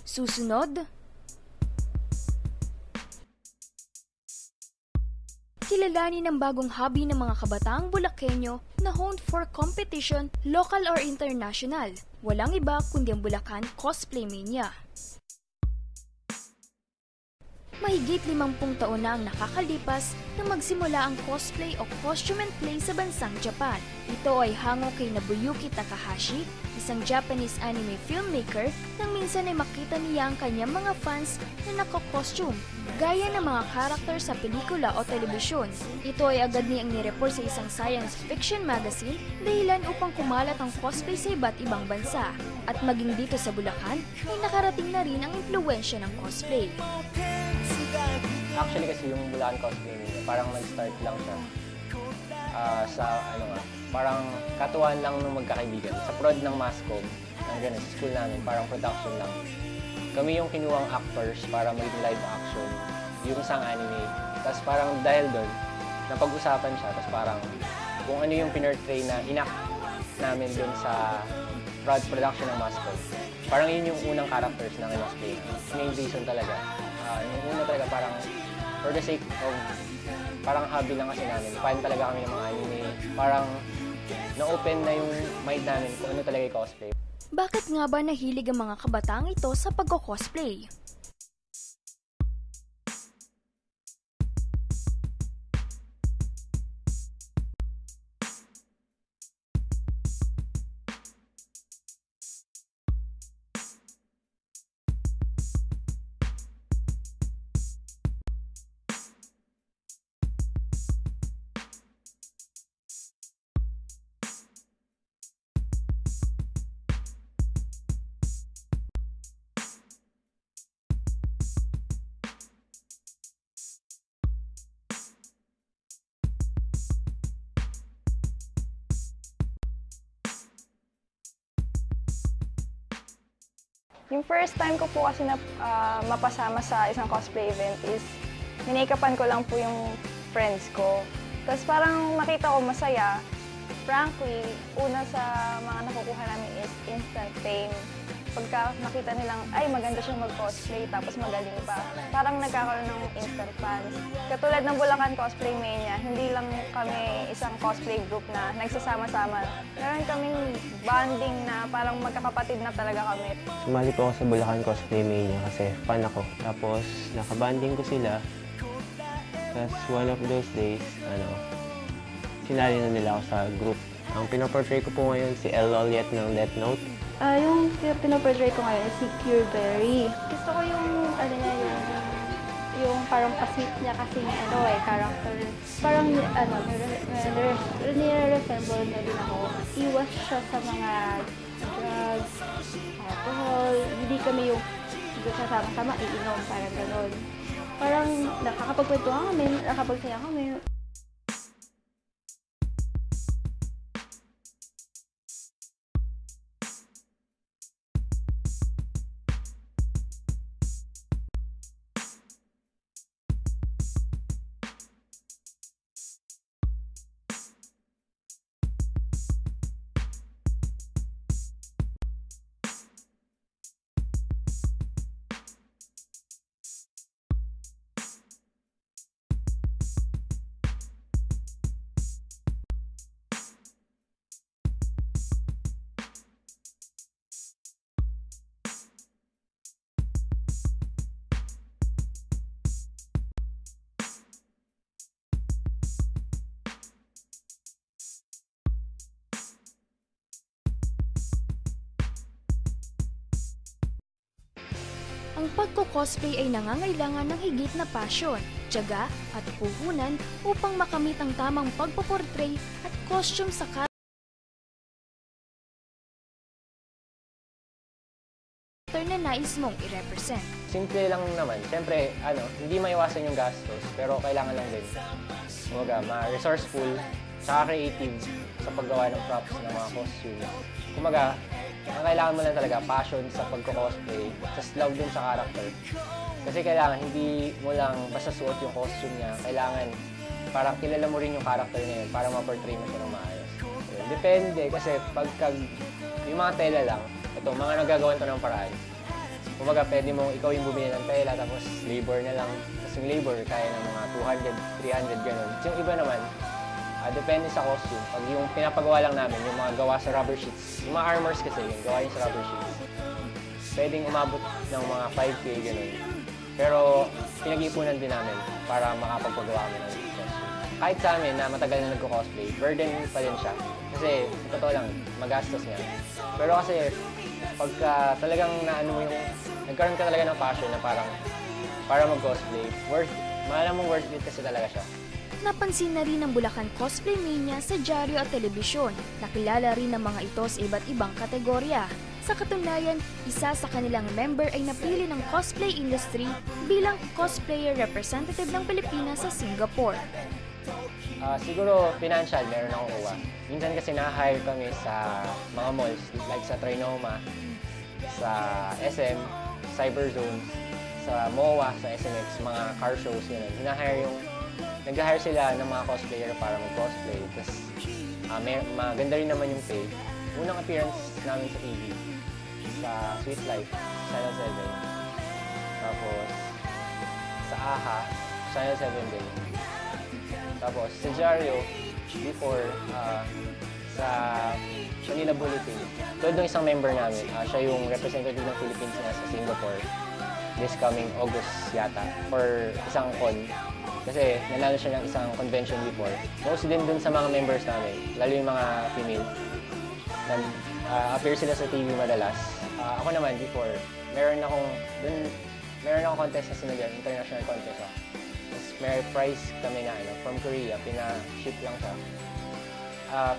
Susunod, kilalanin ang bagong hobby ng mga kabataang Bulakenyo na honed for competition, local or international. Walang iba kundi ang Bulacan Cosplay Mania. Mahigit 50 taon na ang nakakalipas nang magsimula ang cosplay o costume and play sa bansang Japan. Ito ay hango kay Nobuyuki Takahashi, isang Japanese anime filmmaker, nang minsan ay makita niya ang kanyang mga fans na nako-costume, gaya ng mga karakter sa pelikula o telebisyon. Ito ay agad niyang nireport sa isang science fiction magazine dahilan upang kumalat ang cosplay sa iba't ibang bansa. At maging dito sa Bulacan, ay nakarating na rin ang impluwensya ng cosplay. Actually kasi yung Bulacan Cosplay Mania, parang nag-start lang siya parang katuwaan lang ng magkakaibigan. Sa prod ng Mascom, ng ganun, sa school namin, parang production lang. Kami yung kinuwang actors para maging live action, yung isang anime. Tapos parang dahil doon, napag-usapan siya, tapos parang kung ano yung pinortray na inact namin doon sa production ng Mascom. Parang yun yung unang characters na kinosplay. Main reason talaga. Yung una talaga parang for the sake of parang hobby lang kasi namin. Fan talaga kami ng mga anime. Parang na-open na yung mind namin kung ano talaga yung cosplay. Bakit nga ba nahilig ang mga kabataang ito sa pagko-cosplay? Yung first time ko po kasi na mapasama sa isang cosplay event is minake-upan ko lang po yung friends ko. Tapos parang nakita ko masaya. Frankly, una sa mga nakukuha namin is instant fame. Pagka makita nilang, ay maganda siyang mag-cosplay tapos magaling pa. Parang nagkakaroon ng instant fans. Katulad ng Bulacan Cosplay Mania, hindi lang kami isang cosplay group na nagsasama-sama. Meron kaming bonding na parang magkakapatid na talaga kami. Sumali po ako sa Bulacan Cosplay Mania kasi fan ako. Tapos nakabanding ko sila. Tapos one of those days, sinali na nila ako sa group. Ang pinoportray ko po ngayon si El Oliet ng Death Note. Yung pinoportray ko ngayon si Cure Berry. Gusto ko yung, yung parang pa-sweet niya kasi character. Parang, nire-resemble na din ako. Iwas siya sa mga drugs, alcohol. Hindi kami yung sama-sama iinom, parang gano'n. Parang nakakapagkwentuhan kami, nakapagsaya kami. Ang pagko-cosplay ay nangangailangan ng higit na pasyon, tiyaga at puhunan upang makamit ang tamang pagpoportray at costume sa character na nais mong i-represent. Simple lang naman. Siyempre, hindi maiwasan yung gastos, pero kailangan lang din. Ma-resourceful, saka creative sa paggawa ng props ng mga costume. Kumaga, ang kailangan mo lang talaga, passion sa pagko-cosplay, tas love dun sa character. Kasi kailangan, hindi mo lang basta suot yung costume niya. Kailangan, parang kilala mo rin yung character na yun para ma-portray mo siya ng maayos. Depende, kasi pagka yung mga tela lang, ito, mga nagagawan to ng paraan. Kumbaga, pwede mong ikaw yung bumili ng tela, tapos labor na lang. Tapos yung labor, kaya ng mga 200, 300, gano'n. Yung iba naman, depende sa costume. Pag yung pinapagawa lang namin, yung mga gawa sa rubber sheets, yung mga armors kasi, yung gawa yung sa rubber sheets, pwedeng umabot ng mga 5K, gano'n. Pero pinag-iipunan din namin para makapagpagawa kami ng costume. Kahit sa amin na matagal na nagko-cosplay, burden pa din siya. Kasi, totoo lang, magastos nga. Pero kasi, pagka talagang nagkaroon ka talaga ng passion na parang para mag-cosplay, malamang worth it kasi talaga siya. Napansin na rin ng Bulacan Cosplay Mania sa dyaryo at telebisyon. Nakilala rin ng mga ito sa iba't ibang kategorya. Sa katunayan, isa sa kanilang member ay napili ng cosplay industry bilang cosplayer representative ng Pilipinas sa Singapore. Siguro financial, meron akong kuha. Minsan kasi na-hire kami sa mga malls, like sa Trinoma, sa SM, Cyberzone, sa MOA, sa SMX, mga car shows, yun. Nag-hire sila ng mga cosplayer para mag-cosplay. Tapos, maganda rin naman yung pay. Unang appearance namin sa TV, sa Sweet Life, Channel 7. Tapos, sa AHA, Channel 7 din. Tapos, sa Diaryo, before, sa Manila Bulletin. Tulad ng isang member namin, siya yung representative ng Philippines na sa Singapore this coming August yata for isang con. Kasi nanalo siya ng isang convention before. Most din dun sa mga members namin, lalo yung mga female. Appear sila sa TV madalas. Ako naman before, meron akong contest sa Sinagan, international contest. Tapos may prize kami na from Korea, pina-ship lang siya.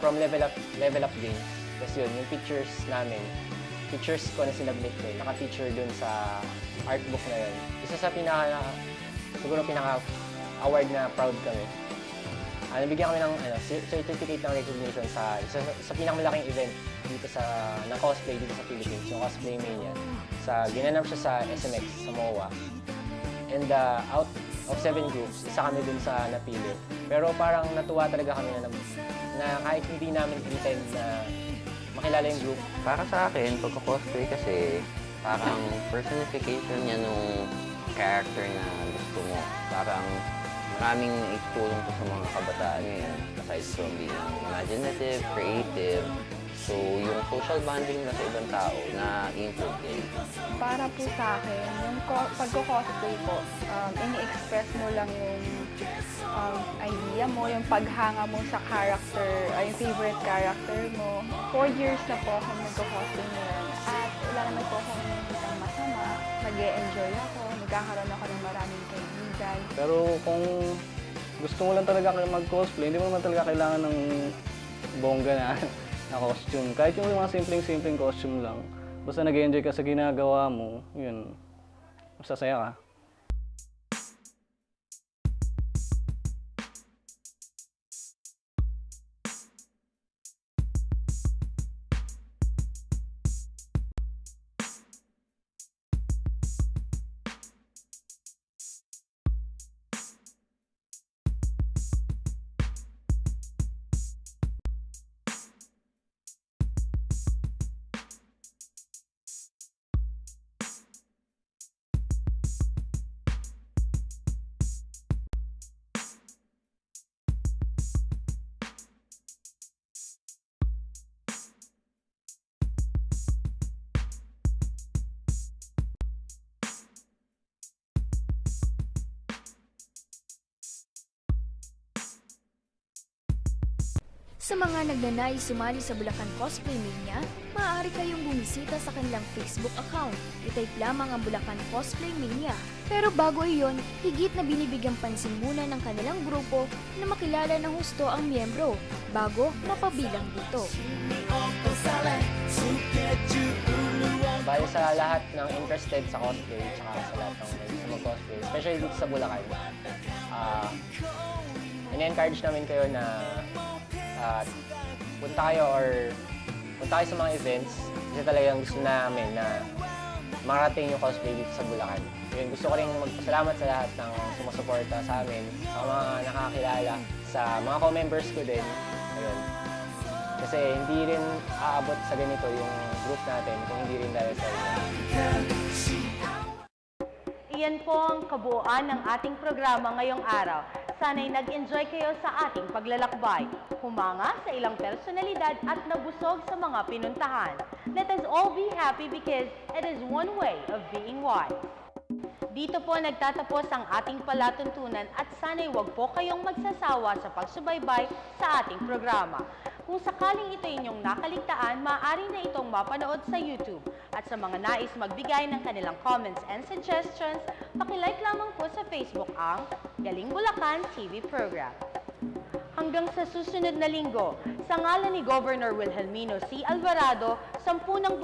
From Level Up Games. Tapos yun, yung pictures ko na sinabit ko, naka-feature dun sa art book na yun. Isa sa siguro pinaka-award na proud kami. Nabigyan kami ng certificate ng recognition sa pinakamalaking event dito ng cosplay dito sa Philippines, yung Cosplay Mania. Ginanap siya sa SMX, sa MOA. And out of 7 groups, isa kami dun sa napili. Pero parang natuwa talaga kami na kahit hindi namin intend na makilala yung group. Para sa akin, pagka-cosplay kasi parang personification niya nung character na gusto mo. Parang maraming itulong to sa mga kabataan ngayon. Aside from being imaginative, creative, so yung social bonding na sa ibang tao na improve din. Para po sa akin, yung pagko-cosplay po, ini-express mo lang yung idea mo, yung paghanga mo sa character, yung favorite character mo. 4 years na po akong nagko-cosplay ngayon at wala naman po akong nakikitang masama. Nag-e-enjoy ako, nagkakaroon ako ng maraming kaibigan. Pero kung gusto mo lang talaga mag-cosplay, hindi mo naman talaga kailangan ng bongga na costume. Kahit yung mga simpleng costume lang. Basta nag-enjoy ka sa ginagawa mo, yun, masasaya ka. Sa mga nagnanais sumali sa Bulacan Cosplay Mania, maaari kayong bumisita sa kanilang Facebook account. I-type lamang ang Bulacan Cosplay Mania. Pero bago iyon, higit na binibigyang pansin muna ng kanilang grupo na makilala ng husto ang miyembro bago mapabilang dito. Bali sa lahat ng interested sa cosplay, tsaka sa lahat ng mag-cosplay, especially dito sa Bulacan, in-encourage namin kayo na punta kayo sa mga events kasi talagang gusto namin na marating yung cosplay dito sa Bulacan. Yun, gusto ko rin magpasalamat sa lahat ng sumusuporta sa amin, sa mga nakakilala, sa mga co-members ko din. Ayun. Kasi hindi rin aabot sa ganito yung group natin kung hindi rin dahil sa inyo. Yan po ang kabuuan ng ating programa ngayong araw. Sana'y nag-enjoy kayo sa ating paglalakbay, humanga sa ilang personalidad at nabusog sa mga pinuntahan. Let us all be happy because it is one way of being wise. Dito po nagtatapos ang ating palatuntunan at sana'y wag po kayong magsasawa sa pagsubaybay sa ating programa. Kung sakaling ito inyong nakaligtaan, maaari na itong mapanood sa YouTube. At sa mga nais magbigay ng kanilang comments and suggestions, pakilike lamang po sa Facebook ang Galing Bulacan TV Program. Hanggang sa susunod na linggo, sa ngalan ni Governor Wilhelmino C. Alvarado, 10 ng